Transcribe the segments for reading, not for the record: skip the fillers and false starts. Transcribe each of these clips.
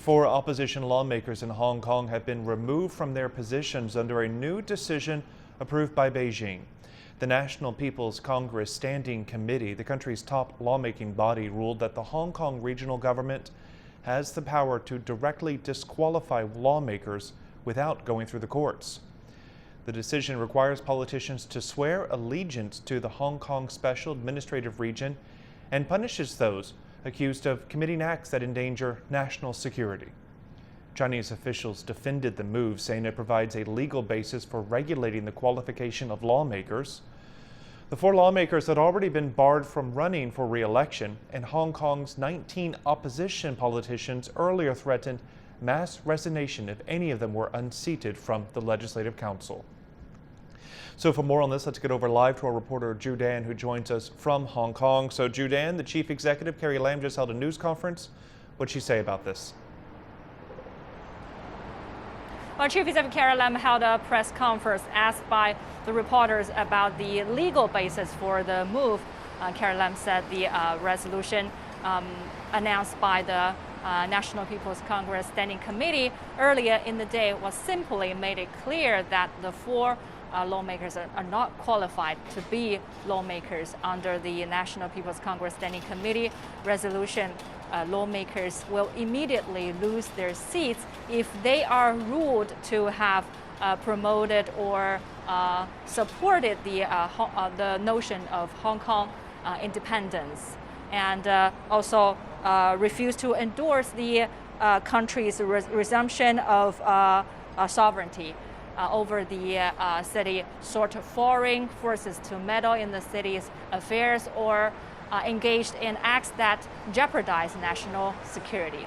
Four opposition lawmakers in Hong Kong have been removed from their positions under a new decision approved by Beijing. The National People's Congress Standing Committee, the country's top lawmaking body, ruled that the Hong Kong regional government has the power to directly disqualify lawmakers without going through the courts. The decision requires politicians to swear allegiance to the Hong Kong Special Administrative Region and punishes those accused of committing acts that endanger national security. Chinese officials defended the move, saying it provides a legal basis for regulating the qualification of lawmakers. The four lawmakers had already been barred from running for re-election, and Hong Kong's 19 opposition politicians earlier threatened mass resignation if any of them were unseated from the Legislative Council. So for more on this, let's get over live to our reporter Ju Dan, who joins us from Hong Kong. So Ju Dan, the chief executive, CARRIE Lam, just held a news conference. What'd she say about this? Well, Chief Executive CARRIE Lam held a press conference asked by the reporters about the legal basis for the move. CARRIE Lam said the resolution announced by the National People's Congress Standing Committee earlier in the day was simply made it clear that the four lawmakers are not qualified to be lawmakers under the National People's Congress Standing Committee resolution. Lawmakers will immediately lose their seats if they are ruled to have promoted or supported the notion of Hong Kong independence, and also refuse to endorse the country's resumption of sovereignty over the city, sort of foreign forces to meddle in the city's affairs or engaged in acts that jeopardize national security.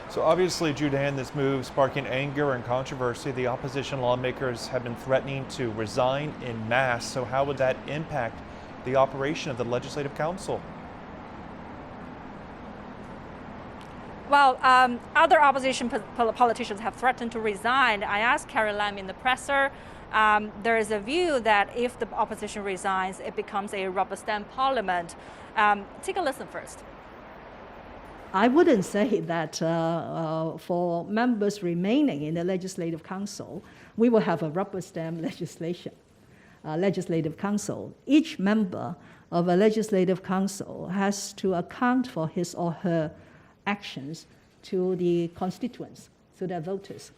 So obviously, Ju Dan, this move sparking anger and controversy. The opposition lawmakers have been threatening to resign en masse. So how would that impact the operation of the Legislative Council? Well, other opposition politicians have threatened to resign. I asked CARRIE Lam in the presser. There is a view that if the opposition resigns, it becomes a rubber stamp parliament. Take a listen first. I wouldn't say that for members remaining in the Legislative Council, we will have a rubber stamp Legislative Council. Each member of a Legislative Council has to account for his or her actions to the constituents, to their voters.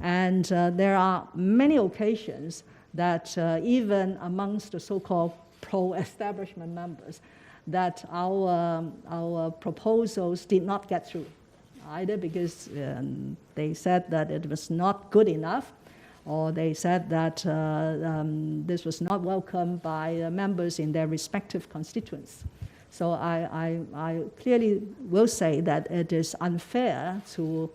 And there are many occasions that even amongst the so-called pro-establishment members, that our proposals did not get through, either because they said that it was not good enough, or they said that this was not welcomed by members in their respective constituents. So I clearly will say that it is unfair to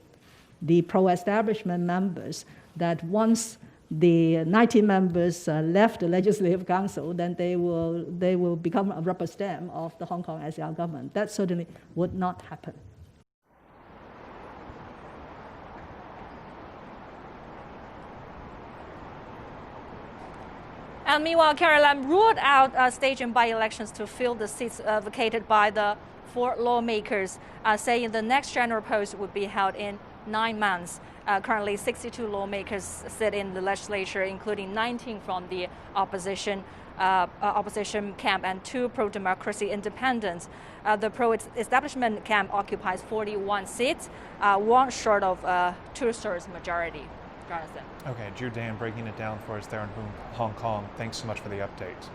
the pro-establishment members that once the 90 members left the Legislative Council, then they will become a rubber stamp of the Hong Kong SAR government. That certainly would not happen. And meanwhile, CARRIE Lam ruled out staging by-elections to fill the seats vacated by the four lawmakers, saying the next general post would be held in 9 months. Currently, 62 lawmakers sit in the legislature, including 19 from the opposition camp and 2 pro-democracy independents. The pro-establishment camp occupies 41 seats, one short of 2/3 majority. Jonathan. Okay, Ju Dan breaking it down for us there in Hong Kong. Thanks so much for the update.